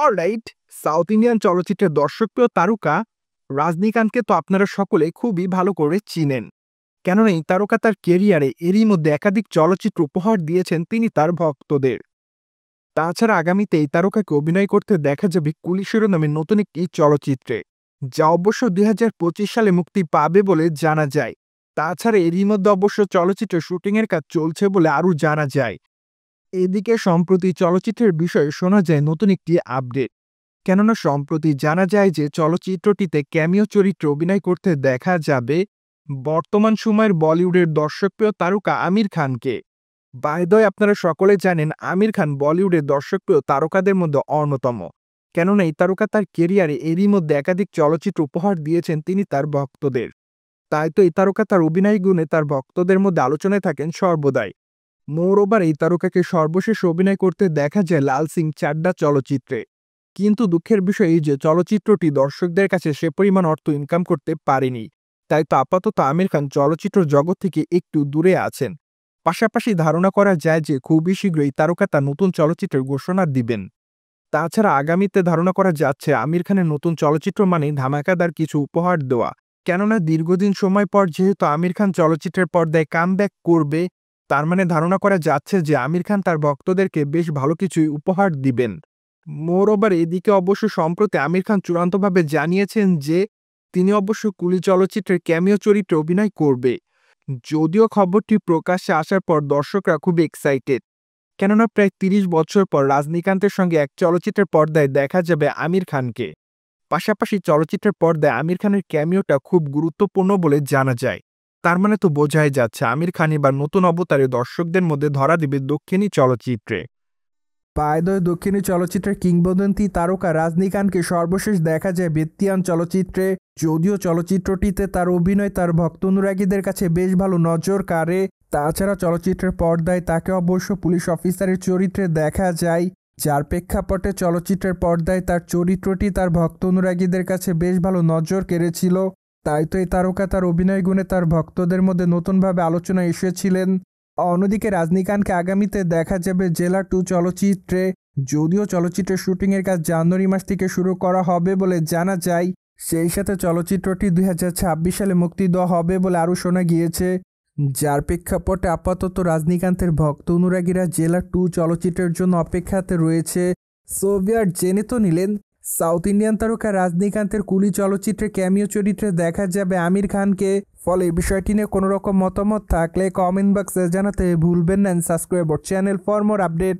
Alright, south Indian চলচ্চিত্রের দর্শকপ্রিয় তারকা রজনীকান্তকে তো আপনারা সকলে খুবই ভালো করে চিনেন। কেননা এই তারকা তার কেরিয়ারে এরই মধ্যে একাধিক চলচ্চিত্র উপহার দিয়েছেন তিনি তার ভক্তদের। তাছাড়া আগামীতে এই তারকাকে অভিনয় করতে দেখা যাবে কুলি শিরোনামে নতুন একটি চলচ্চিত্রে, যা অবশ্য 2025 সালে মুক্তি পাবে বলে জানা যায়। তাছাড়া এরই মধ্যে অবশ্য চলচ্চিত্রের শুটিংয়ের কাজ চলছে বলে আরও জানা যায়। এদিকে সম্প্রতি চলচ্চিত্রের বিষয়ে শোনা যায় নতুন একটি আপডেট। কেননা সম্প্রতি জানা যায় যে চলচ্চিত্রটিতে ক্যামিও চরিত্রে অভিনয় করতে দেখা যাবে বর্তমান সময়ের বলিউডের দর্শকপ্রিয় তারকা আমির খানকে। বাই দ্য ওয়ে, আপনারা সকলে জানেন আমির খান বলিউডের দর্শকপ্রিয় তারকাদের মধ্যে অন্যতম। কেননা এই তারকা তার কেরিয়ারে এরই মধ্যে একাধিক চলচ্চিত্র উপহার দিয়েছেন তিনি তার ভক্তদের। তাই তো এই তারকা তার অভিনয় গুণে তার ভক্তদের মধ্যে আলোচনায় থাকেন সর্বদাই। মোরওভার এই তারকাকে সর্বশেষ অভিনয় করতে দেখা যায় লাল সিং চাড্ডা চলচ্চিত্রে। কিন্তু দুঃখের বিষয় এই যে চলচ্চিত্রটি দর্শকদের কাছে সে পরিমাণ অর্থ ইনকাম করতে পারেনি। তাই তো আপাতত আমির খান চলচ্চিত্র জগৎ থেকে একটু দূরে আছেন। পাশাপাশি ধারণা করা যায় যে খুবই শীঘ্রই তারকা তার নতুন চলচ্চিত্রের ঘোষণা দিবেন। তাছাড়া আগামীতে ধারণা করা যাচ্ছে আমির খানের নতুন চলচ্চিত্র মানেই ধামাকাদার কিছু উপহার দেওয়া। কেননা দীর্ঘদিন সময় পর যেহেতু আমির খান চলচ্চিত্রের পর্দায় কামব্যাক করবে, তার মানে ধারণা করা যাচ্ছে যে আমির খান তার ভক্তদেরকে বেশ ভালো কিছুই উপহার দিবেন। মোরওভার এদিকে অবশ্য সম্প্রতি আমির খান চূড়ান্তভাবে জানিয়েছেন যে তিনি অবশ্য কুলি চলচ্চিত্রের ক্যামিও চরিত্রে অভিনয় করবে। যদিও খবরটি প্রকাশ্যে আসার পর দর্শকরা খুব এক্সাইটেড। কেননা প্রায় 30 বছর পর রজনীকান্তের সঙ্গে এক চলচ্চিত্রের পর্দায় দেখা যাবে আমির খানকে। পাশাপাশি চলচ্চিত্রের পর্দায় আমির খানের ক্যামিওটা খুব গুরুত্বপূর্ণ বলে জানা যায়। তার মানে তো বোঝাই যাচ্ছে আমির খান এবার নতুন অবতারে দর্শকদের মধ্যে ধরা দিবে দক্ষিণী চলচ্চিত্রে। বাই দ্য ওয়ে, দক্ষিণী চলচ্চিত্রের কিংবদন্তি তারকা রজনীকান্তকে সর্বশেষ দেখা যায় বেত্তিয়ান চলচ্চিত্রে। যদিও চলচ্চিত্রটিতে তার অভিনয় তার ভক্ত অনুরাগীদের কাছে বেশ ভালো নজর কাড়ে। তাছাড়া চলচ্চিত্রের পর্দায় তাকে অবশ্য পুলিশ অফিসারের চরিত্রে দেখা যায়, যার প্রেক্ষাপটে চলচ্চিত্রের পর্দায় তার চরিত্রটি তার ভক্ত অনুরাগীদের কাছে বেশ ভালো নজর কেড়েছিল। তাই তো এই তারকা তার অভিনয় গুণে তার ভক্তদের মধ্যে নতুনভাবে আলোচনায় এসেছিলেন। অন্যদিকে রজনীকান্তকে আগামীতে দেখা যাবে জেলার 2 চলচ্চিত্রে। যদিও চলচ্চিত্রের শুটিংয়ের কাজ জানুয়ারি মাস থেকে শুরু করা হবে বলে জানা যায়। সেই সাথে চলচ্চিত্রটি 2026 সালে মুক্তি দেওয়া হবে বলে আরও শোনা গিয়েছে, যার প্রেক্ষাপটে আপাতত রজনীকান্তের ভক্ত অনুরাগীরা জেলার 2 চলচ্চিত্রের জন্য অপেক্ষাতে রয়েছে। সোভিয়ার জেনে তো নিলেন সাউথ ইন্ডিয়ান তারকা রজনীকান্তের কুলি চলচ্চিত্রে ক্যামিও চরিত্রে দেখা যাবে আমির খানকে। ফলে এই বিষয়টি নিয়ে কোনো রকম মতামত থাকলে কমেন্ট বক্সে জানাতে ভুলবেন না। Subscribe our channel for more update.